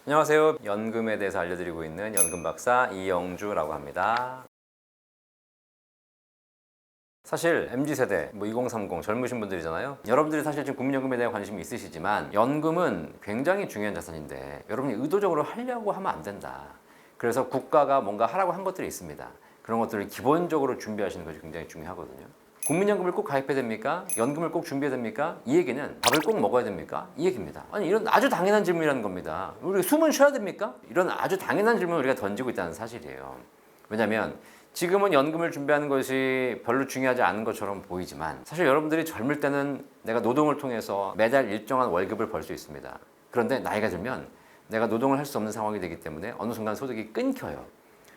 안녕하세요. 연금에 대해서 알려드리고 있는 연금 박사 이영주라고 합니다. 사실 MZ세대, 2030 젊으신 분들이잖아요. 여러분들이 사실 지금 국민연금에 대한 관심이 있으시지만 연금은 굉장히 중요한 자산인데 여러분이 의도적으로 하려고 하면 안 된다. 그래서 국가가 뭔가 하라고 한 것들이 있습니다. 그런 것들을 기본적으로 준비하시는 것이 굉장히 중요하거든요. 국민연금을 꼭 가입해야 됩니까? 연금을 꼭 준비해야 됩니까? 이 얘기는 밥을 꼭 먹어야 됩니까? 이 얘기입니다. 아니 이런 아주 당연한 질문이라는 겁니다. 우리 숨은 쉬어야 됩니까? 이런 아주 당연한 질문을 우리가 던지고 있다는 사실이에요. 왜냐하면 지금은 연금을 준비하는 것이 별로 중요하지 않은 것처럼 보이지만 사실 여러분들이 젊을 때는 내가 노동을 통해서 매달 일정한 월급을 벌 수 있습니다. 그런데 나이가 들면 내가 노동을 할 수 없는 상황이 되기 때문에 어느 순간 소득이 끊겨요.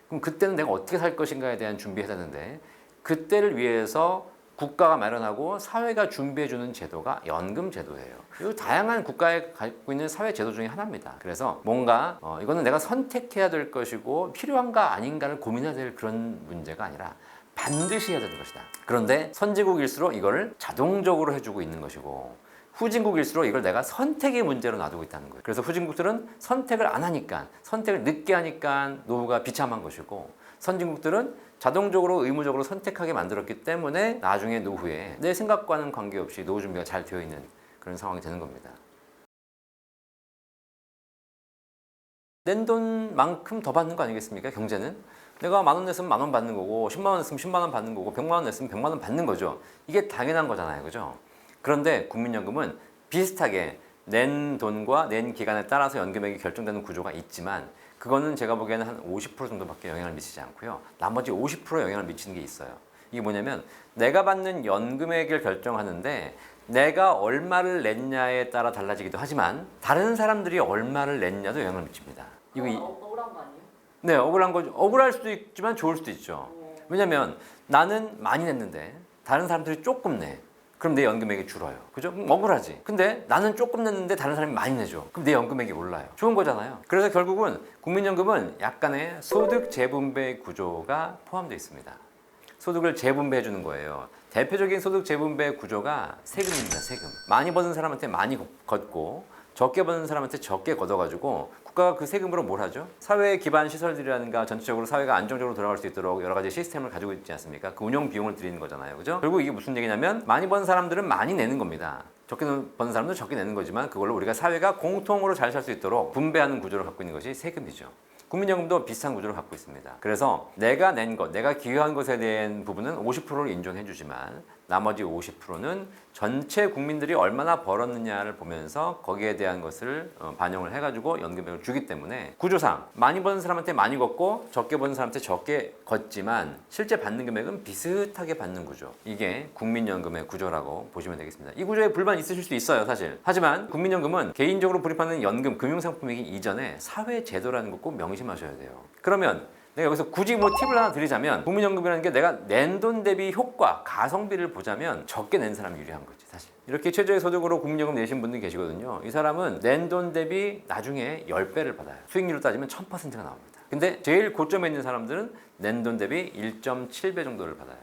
그럼 그때는 내가 어떻게 살 것인가에 대한 준비해야 되는데 그때를 위해서 국가가 마련하고 사회가 준비해주는 제도가 연금 제도예요. 이 다양한 국가에 갖고 있는 사회 제도 중에 하나입니다. 그래서 뭔가 이거는 내가 선택해야 될 것이고 필요한가 아닌가를 고민해야 될 그런 문제가 아니라 반드시 해야 되는 것이다. 그런데 선진국일수록 이거를 자동적으로 해주고 있는 것이고 후진국일수록 이걸 내가 선택의 문제로 놔두고 있다는 거예요. 그래서 후진국들은 선택을 안 하니까, 선택을 늦게 하니까 노후가 비참한 것이고 선진국들은 자동적으로 의무적으로 선택하게 만들었기 때문에 나중에 노후에 내 생각과는 관계없이 노후 준비가 잘 되어 있는 그런 상황이 되는 겁니다. 낸 돈만큼 더 받는 거 아니겠습니까? 경제는 내가 10,000원 냈으면 10,000원 받는 거고 100,000원 냈으면 100,000원 받는 거고 100만 원 냈으면 100만 원 받는 거죠. 이게 당연한 거잖아요. 그죠? 그런데 국민연금은 비슷하게 낸 돈과 낸 기간에 따라서 연금액이 결정되는 구조가 있지만 그거는 제가 보기에는 한 50% 정도밖에 영향을 미치지 않고요. 나머지 50% 영향을 미치는 게 있어요. 이게 뭐냐면 내가 받는 연금액을 결정하는데 내가 얼마를 냈냐에 따라 달라지기도 하지만 다른 사람들이 얼마를 냈냐도 영향을 미칩니다. 이거 억울한 거 아니에요? 네, 억울한 거죠. 억울할 수도 있지만 좋을 수도 있죠. 왜냐면 나는 많이 냈는데 다른 사람들이 조금 내. 그럼 내 연금액이 줄어요. 그죠? 억울하지. 근데 나는 조금 냈는데 다른 사람이 많이 내줘. 그럼 내 연금액이 올라요. 좋은 거잖아요. 그래서 결국은 국민연금은 약간의 소득 재분배 구조가 포함되어 있습니다. 소득을 재분배해 주는 거예요. 대표적인 소득 재분배 구조가 세금입니다. 세금. 많이 버는 사람한테 많이 걷고 적게 버는 사람한테 적게 걷어가지고 국가가 그 세금으로 뭘 하죠? 사회 기반 시설들이라든가 전체적으로 사회가 안정적으로 돌아갈 수 있도록 여러 가지 시스템을 가지고 있지 않습니까? 그 운영 비용을 드리는 거잖아요. 그죠? 결국 이게 무슨 얘기냐면 많이 버는 사람들은 많이 내는 겁니다. 적게 버는 사람들은 적게 내는 거지만 그걸로 우리가 사회가 공통으로 잘 살 수 있도록 분배하는 구조를 갖고 있는 것이 세금이죠. 국민연금도 비슷한 구조를 갖고 있습니다. 그래서 내가 낸 것, 내가 기여한 것에 대한 부분은 50%를 인정해 주지만 나머지 50%는 전체 국민들이 얼마나 벌었느냐를 보면서 거기에 대한 것을 반영을 해가지고 연금액을 주기 때문에 구조상 많이 버는 사람한테 많이 걷고 적게 버는 사람한테 적게 걷지만 실제 받는 금액은 비슷하게 받는 구조. 이게 국민연금의 구조라고 보시면 되겠습니다. 이 구조에 불만 있으실 수 있어요, 사실. 하지만 국민연금은 개인적으로 불입하는 연금, 금융상품이기 이전에 사회제도라는 거 꼭 명심하셔야 돼요. 그러면 내가 여기서 굳이 팁을 하나 드리자면 국민연금이라는 게 내가 낸 돈 대비 효과, 가성비를 보자면 적게 낸 사람이 유리한 거지 사실. 이렇게 최저의 소득으로 국민연금 내신 분들이 계시거든요. 이 사람은 낸 돈 대비 나중에 10배를 받아요. 수익률로 따지면 1000%가 나옵니다. 근데 제일 고점에 있는 사람들은 낸 돈 대비 1.7배 정도를 받아요.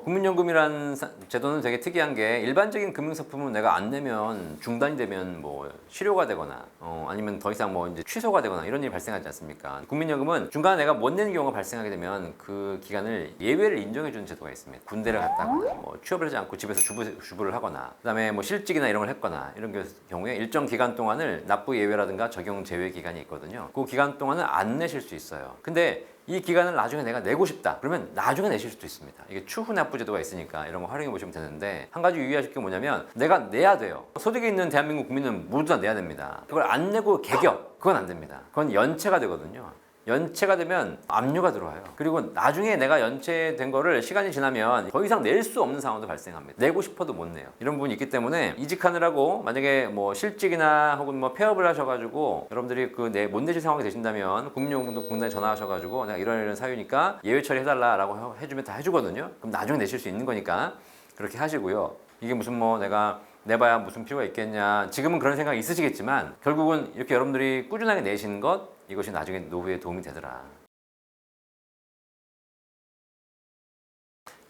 국민연금이라는 제도는 되게 특이한 게 일반적인 금융상품은 내가 안 내면 중단이 되면 뭐 실효가 되거나 아니면 더 이상 뭐 이제 취소가 되거나 이런 일이 발생하지 않습니까? 국민연금은 중간에 내가 못 내는 경우가 발생하게 되면 그 기간을 예외를 인정해 주는 제도가 있습니다. 군대를 갔다거나 뭐 취업을 하지 않고 집에서 주부를 하거나 그다음에 뭐 실직이나 이런 걸 했거나 이런 경우에 일정 기간 동안을 납부 예외라든가 적용 제외 기간이 있거든요. 그 기간 동안은 안 내실 수 있어요. 근데 이 기간을 나중에 내가 내고 싶다 그러면 나중에 내실 수도 있습니다. 이게 추후 납부 제도가 있으니까 이런 거 활용해 보시면 되는데 한 가지 유의하실 게 뭐냐면 내가 내야 돼요. 소득이 있는 대한민국 국민은 모두 다 내야 됩니다. 그걸 안 내고 개격 그건 안 됩니다. 그건 연체가 되거든요. 연체가 되면 압류가 들어와요. 그리고 나중에 내가 연체된 거를 시간이 지나면 더 이상 낼 수 없는 상황도 발생합니다. 내고 싶어도 못 내요. 이런 부분이 있기 때문에 이직하느라고 만약에 뭐 실직이나 혹은 뭐 폐업을 하셔가지고 여러분들이 못 내실 상황이 되신다면 국민연금도 국내에 전화하셔가지고 내가 이런 사유니까 예외 처리해달라라고 해주면 다 해주거든요. 그럼 나중에 내실 수 있는 거니까 그렇게 하시고요. 이게 무슨 뭐 내가 내봐야 무슨 필요가 있겠냐. 지금은 그런 생각이 있으시겠지만 결국은 이렇게 여러분들이 꾸준하게 내시는 것 이것이 나중에 노후에 도움이 되더라.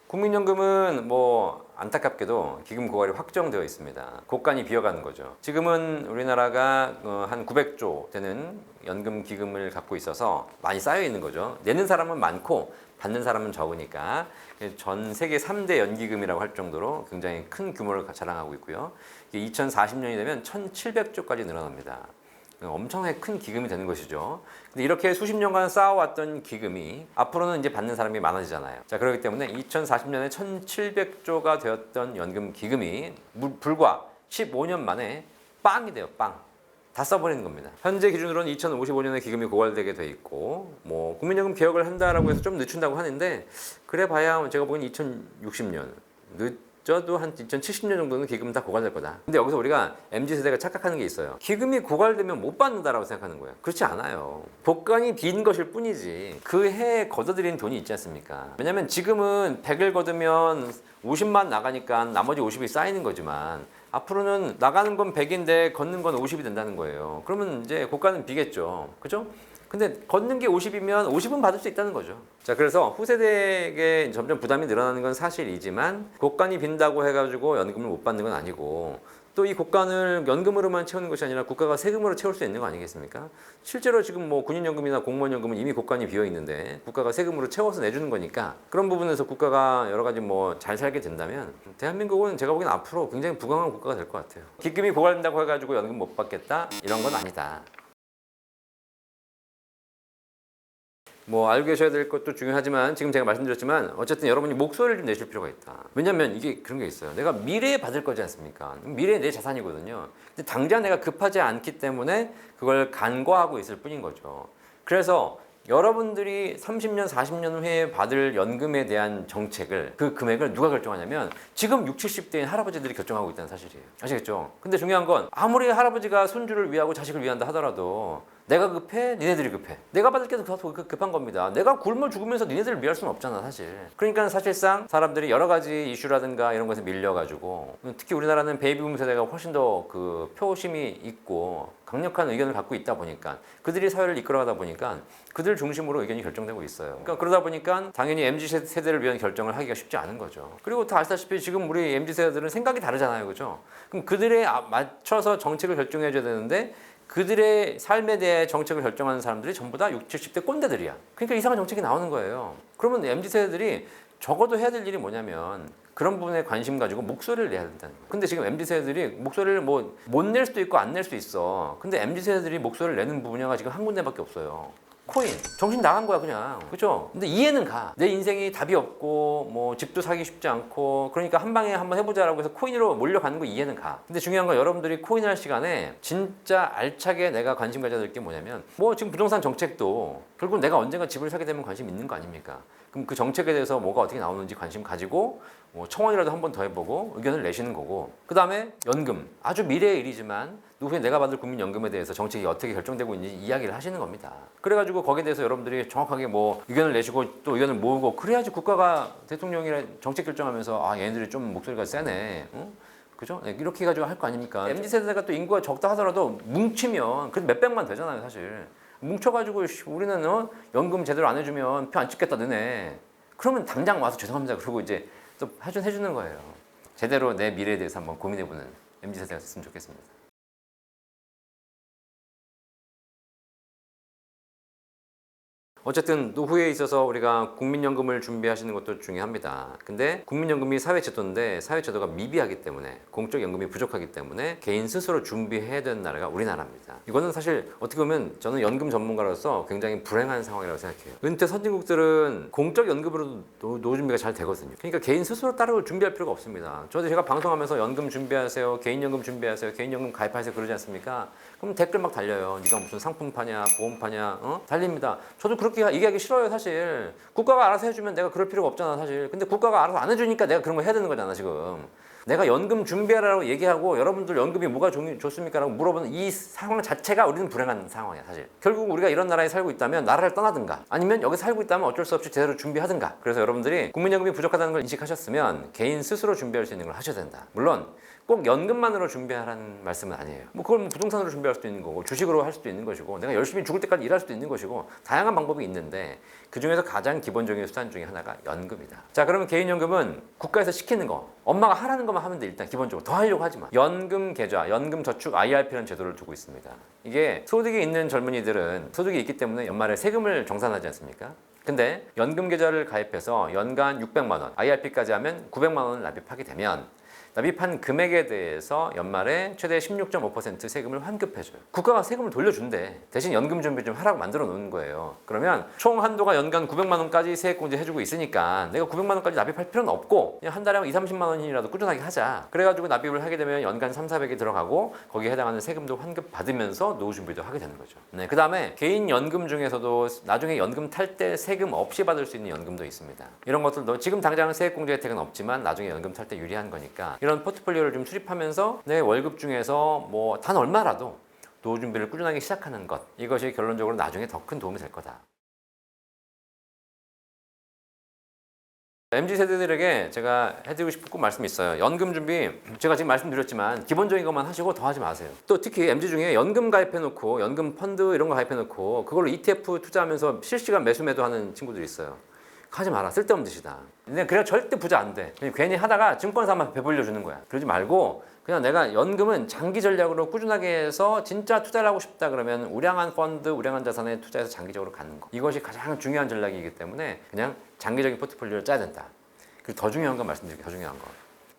국민연금은 뭐 안타깝게도 기금 고갈이 확정되어 있습니다. 곳간이 비어가는 거죠. 지금은 우리나라가 한 900조 되는 연금 기금을 갖고 있어서 많이 쌓여 있는 거죠. 내는 사람은 많고 받는 사람은 적으니까 전 세계 3대 연기금이라고 할 정도로 굉장히 큰 규모를 자랑하고 있고요. 2040년이 되면 1700조까지 늘어납니다. 엄청나게 큰 기금이 되는 것이죠. 근데 이렇게 수십 년간 쌓아왔던 기금이 앞으로는 이제 받는 사람이 많아지잖아요. 자, 그렇기 때문에 2040년에 1700조가 되었던 연금 기금이 불과 15년 만에 빵이 돼요. 빵. 다 써버리는 겁니다. 현재 기준으로는 2055년에 기금이 고갈되게 돼 있고, 뭐 국민연금 개혁을 한다라고 해서 좀 늦춘다고 하는데, 그래 봐야 제가 보기엔 2060년 늦어도 한 2070년 정도는 기금 다 고갈될 거다. 근데 여기서 우리가 MZ세대가 착각하는 게 있어요. 기금이 고갈되면 못 받는다라고 생각하는 거예요. 그렇지 않아요. 복간이 빈 것일 뿐이지 그 해에 걷어들인 돈이 있지 않습니까? 왜냐면 지금은 100을 걷으면 50만 나가니까 나머지 50이 쌓이는 거지만, 앞으로는 나가는 건 100인데 걷는 건 50이 된다는 거예요. 그러면 이제 고가는 비겠죠. 그죠? 근데 걷는 게 50이면 50은 받을 수 있다는 거죠. 자, 그래서 후세대에게 점점 부담이 늘어나는 건 사실이지만, 곡간이 빈다고 해가지고 연금을 못 받는 건 아니고, 또 이 곡간을 연금으로만 채우는 것이 아니라 국가가 세금으로 채울 수 있는 거 아니겠습니까? 실제로 지금 뭐 군인연금이나 공무원연금은 이미 곡간이 비어 있는데 국가가 세금으로 채워서 내주는 거니까, 그런 부분에서 국가가 여러 가지 뭐 잘 살게 된다면 대한민국은 제가 보기엔 앞으로 굉장히 부강한 국가가 될 것 같아요. 기금이 고갈된다고 해가지고 연금 못 받겠다, 이런 건 아니다. 뭐 알고 계셔야 될 것도 중요하지만, 지금 제가 말씀드렸지만 어쨌든 여러분이 목소리를 좀 내실 필요가 있다. 왜냐면 이게 그런 게 있어요. 내가 미래에 받을 거지 않습니까? 미래에 내 자산이거든요. 근데 당장 내가 급하지 않기 때문에 그걸 간과하고 있을 뿐인 거죠. 그래서 여러분들이 30년, 40년 후에 받을 연금에 대한 정책을, 그 금액을 누가 결정하냐면 지금 60, 70대인 할아버지들이 결정하고 있다는 사실이에요. 아시겠죠? 근데 중요한 건 아무리 할아버지가 손주를 위하고 자식을 위한다 하더라도 내가 급해? 니네들이 급해. 내가 받을 게 더 급한 겁니다. 내가 굶어 죽으면서 니네들을 위할 수는 없잖아, 사실. 그러니까 사실상 사람들이 여러 가지 이슈라든가 이런 것에 밀려가지고, 특히 우리나라는 베이비붐 세대가 훨씬 더 그 표심이 있고 강력한 의견을 갖고 있다 보니까, 그들이 사회를 이끌어가다 보니까 그들 중심으로 의견이 결정되고 있어요. 그러니까 그러다 보니까 당연히 MZ 세대를 위한 결정을 하기가 쉽지 않은 거죠. 그리고 다 아시다시피 지금 우리 MZ 세대들은 생각이 다르잖아요, 그죠? 그럼 그들에 맞춰서 정책을 결정해줘야 되는데, 그들의 삶에 대해 정책을 결정하는 사람들이 전부 다 60, 70대 꼰대들이야. 그러니까 이상한 정책이 나오는 거예요. 그러면 MZ세대들이 적어도 해야 될 일이 뭐냐면 그런 부분에 관심 가지고 목소리를 내야 된다는 거예요. 근데 지금 MZ세대들이 목소리를 뭐 못 낼 수도 있고 안 낼 수도 있어. 근데 MZ세대들이 목소리를 내는 분야가 지금 한 군데밖에 없어요. 코인. 정신 나간 거야, 그냥. 그죠? 근데 이해는 가. 내 인생이 답이 없고, 뭐, 집도 사기 쉽지 않고, 그러니까 한 방에 한번 해보자라고 해서 코인으로 몰려가는 거 이해는 가. 근데 중요한 건 여러분들이 코인 할 시간에 진짜 알차게 내가 관심 가져야 될 게 뭐냐면, 뭐, 지금 부동산 정책도 결국 내가 언젠가 집을 사게 되면 관심 있는 거 아닙니까? 그럼 그 정책에 대해서 뭐가 어떻게 나오는지 관심 가지고, 뭐 청원이라도 한 번 더 해보고 의견을 내시는 거고, 그 다음에 연금. 아주 미래의 일이지만, 노후에 내가 받을 국민연금에 대해서 정책이 어떻게 결정되고 있는지 이야기를 하시는 겁니다. 그래가지고 거기에 대해서 여러분들이 정확하게 뭐 의견을 내시고 또 의견을 모으고, 그래야지 국가가 대통령이랑 정책 결정하면서 아, 얘네들이 좀 목소리가 세네. 응? 그죠? 네, 이렇게 해가지고 할 거 아닙니까? MZ세대가 또 인구가 적다 하더라도 뭉치면 그래도 몇백만 되잖아요, 사실. 뭉쳐가지고 우리는 연금 제대로 안 해주면 표 안 찍겠다, 너네. 그러면 당장 와서 죄송합니다. 그러고 이제 또 해주는 거예요. 제대로 내 미래에 대해서 한번 고민해보는 MZ세대가 됐으면 좋겠습니다. 어쨌든 노후에 있어서 우리가 국민연금을 준비하시는 것도 중요합니다. 근데 국민연금이 사회제도인데 사회제도가 미비하기 때문에, 공적연금이 부족하기 때문에 개인 스스로 준비해야 되는 나라가 우리나라입니다. 이거는 사실 어떻게 보면 저는 연금 전문가로서 굉장히 불행한 상황이라고 생각해요. 은퇴 선진국들은 공적연금으로도 노후 준비가 잘 되거든요. 그러니까 개인 스스로 따로 준비할 필요가 없습니다. 제가 방송하면서 연금 준비하세요, 개인연금 준비하세요, 개인연금 가입하세요 그러지 않습니까? 그럼 댓글 막 달려요. 네가 무슨 상품 파냐, 보험 파냐, 달립니다. 저도 그렇게 얘기하기 싫어요, 사실. 국가가 알아서 해주면 내가 그럴 필요가 없잖아, 사실. 근데 국가가 알아서 안 해주니까 내가 그런 거 해야 되는 거잖아, 지금. 내가 연금 준비하라고 얘기하고 여러분들 연금이 뭐가 좋습니까? 라고 물어보는 이 상황 자체가 우리는 불행한 상황이야, 사실. 결국 우리가 이런 나라에 살고 있다면 나라를 떠나든가, 아니면 여기 살고 있다면 어쩔 수 없이 제대로 준비하든가. 그래서 여러분들이 국민연금이 부족하다는 걸 인식하셨으면 개인 스스로 준비할 수 있는 걸 하셔야 된다. 물론 꼭 연금만으로 준비하라는 말씀은 아니에요. 뭐 그걸 뭐 부동산으로 준비할 수도 있는 거고 주식으로 할 수도 있는 것이고 내가 열심히 죽을 때까지 일할 수도 있는 것이고 다양한 방법이 있는데 그중에서 가장 기본적인 수단 중에 하나가 연금이다. 자, 그러면 개인연금은 국가에서 시키는 거 엄마가 하라는 것만 하면 돼. 일단 기본적으로 더 하려고 하지 마. 연금 계좌, 연금 저축 IRP라는 제도를 두고 있습니다. 이게 소득이 있는 젊은이들은 소득이 있기 때문에 연말에 세금을 정산하지 않습니까? 근데 연금 계좌를 가입해서 연간 600만 원, IRP까지 하면 900만 원을 납입하게 되면 납입한 금액에 대해서 연말에 최대 16.5% 세금을 환급해줘요. 국가가 세금을 돌려준대. 대신 연금 준비 좀 하라고 만들어 놓는 거예요. 그러면 총 한도가 연간 900만 원까지 세액공제 해주고 있으니까 내가 900만 원까지 납입할 필요는 없고 그냥 한 달에 2, 30만 원이라도 꾸준하게 하자. 그래가지고 납입을 하게 되면 연간 3, 400이 들어가고 거기에 해당하는 세금도 환급받으면서 노후 준비도 하게 되는 거죠. 네, 그 다음에 개인 연금 중에서도 나중에 연금 탈 때 세금 없이 받을 수 있는 연금도 있습니다. 이런 것들도 지금 당장은 세액공제 혜택은 없지만 나중에 연금 탈 때 유리한 거니까 이런 포트폴리오를 좀 수립하면서 내 월급 중에서 뭐 단 얼마라도 노후 준비를 꾸준하게 시작하는 것, 이것이 결론적으로 나중에 더 큰 도움이 될 거다. MZ세대들에게 제가 해드리고 싶은 꼭 말씀이 있어요. 연금 준비, 제가 지금 말씀드렸지만 기본적인 것만 하시고 더 하지 마세요. 또 특히 MZ 중에 연금 가입해놓고 연금 펀드 이런 거 가입해놓고 그걸로 ETF 투자하면서 실시간 매수 매도하는 친구들이 있어요. 하지 마라. 쓸데없는 짓이다. 근데 그래 절대 부자 안 돼. 괜히 하다가 증권사만 배불려 주는 거야. 그러지 말고 그냥 내가 연금은 장기 전략으로 꾸준하게 해서 진짜 투자를 하고 싶다 그러면 우량한 펀드, 우량한 자산에 투자해서 장기적으로 가는 거. 이것이 가장 중요한 전략이기 때문에 그냥 장기적인 포트폴리오를 짜야 된다. 그리고 더 중요한 거 말씀드릴게요. 더 중요한 거.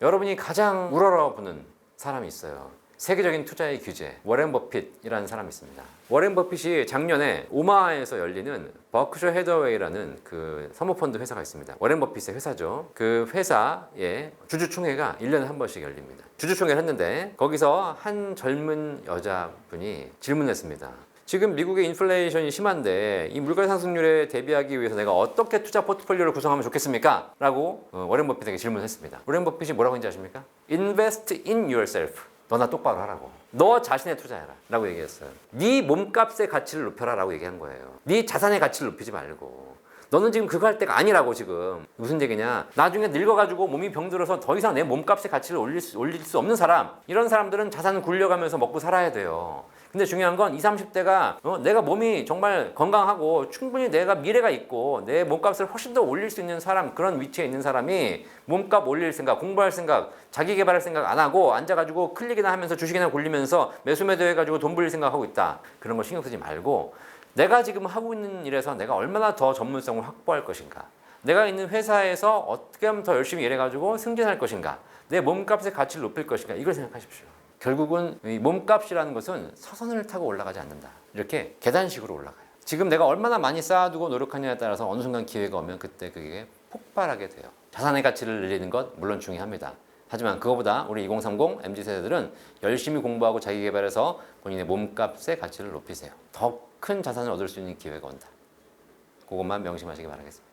여러분이 가장 우러러보는 사람이 있어요. 세계적인 투자의 규제, 워렌 버핏이라는 사람이 있습니다. 워렌 버핏이 작년에 오마하에서 열리는 버크셔 해더웨이라는 그 사모펀드 회사가 있습니다. 워렌 버핏의 회사죠. 그 회사의 주주총회가 1년에 한 번씩 열립니다. 주주총회를 했는데 거기서 한 젊은 여자분이 질문했습니다. 지금 미국의 인플레이션이 심한데 이 물가 상승률에 대비하기 위해서 내가 어떻게 투자 포트폴리오를 구성하면 좋겠습니까? 라고 워렌 버핏에게 질문했습니다. 워렌 버핏이 뭐라고 했는지 아십니까? Invest in yourself. 너나 똑바로 하라고. 너 자신에 투자해라 라고 얘기했어요. 네 몸값의 가치를 높여라 라고 얘기한 거예요. 네 자산의 가치를 높이지 말고. 너는 지금 그거 할 때가 아니라고. 지금 무슨 얘기냐, 나중에 늙어가지고 몸이 병들어서 더 이상 내 몸값의 가치를 올릴 수 없는 사람, 이런 사람들은 자산을 굴려가면서 먹고 살아야 돼요. 근데 중요한 건 20, 30대가 내가 몸이 정말 건강하고 충분히 내가 미래가 있고 내 몸값을 훨씬 더 올릴 수 있는 사람, 그런 위치에 있는 사람이 몸값 올릴 생각, 공부할 생각, 자기 개발할 생각 안 하고 앉아가지고 클릭이나 하면서 주식이나 굴리면서 매수 매도 해가지고 돈 벌릴 생각하고 있다. 그런 거 신경 쓰지 말고 내가 지금 하고 있는 일에서 내가 얼마나 더 전문성을 확보할 것인가, 내가 있는 회사에서 어떻게 하면 더 열심히 일해가지고 승진할 것인가, 내 몸값의 가치를 높일 것인가, 이걸 생각하십시오. 결국은 이 몸값이라는 것은 서선을 타고 올라가지 않는다. 이렇게 계단식으로 올라가요. 지금 내가 얼마나 많이 쌓아두고 노력하냐에 따라서 어느 순간 기회가 오면 그때 그게 폭발하게 돼요. 자산의 가치를 늘리는 것 물론 중요합니다. 하지만 그거보다 우리 2030 MZ세대들은 열심히 공부하고 자기 개발해서 본인의 몸값의 가치를 높이세요. 더 큰 자산을 얻을 수 있는 기회가 온다. 그것만 명심하시기 바라겠습니다.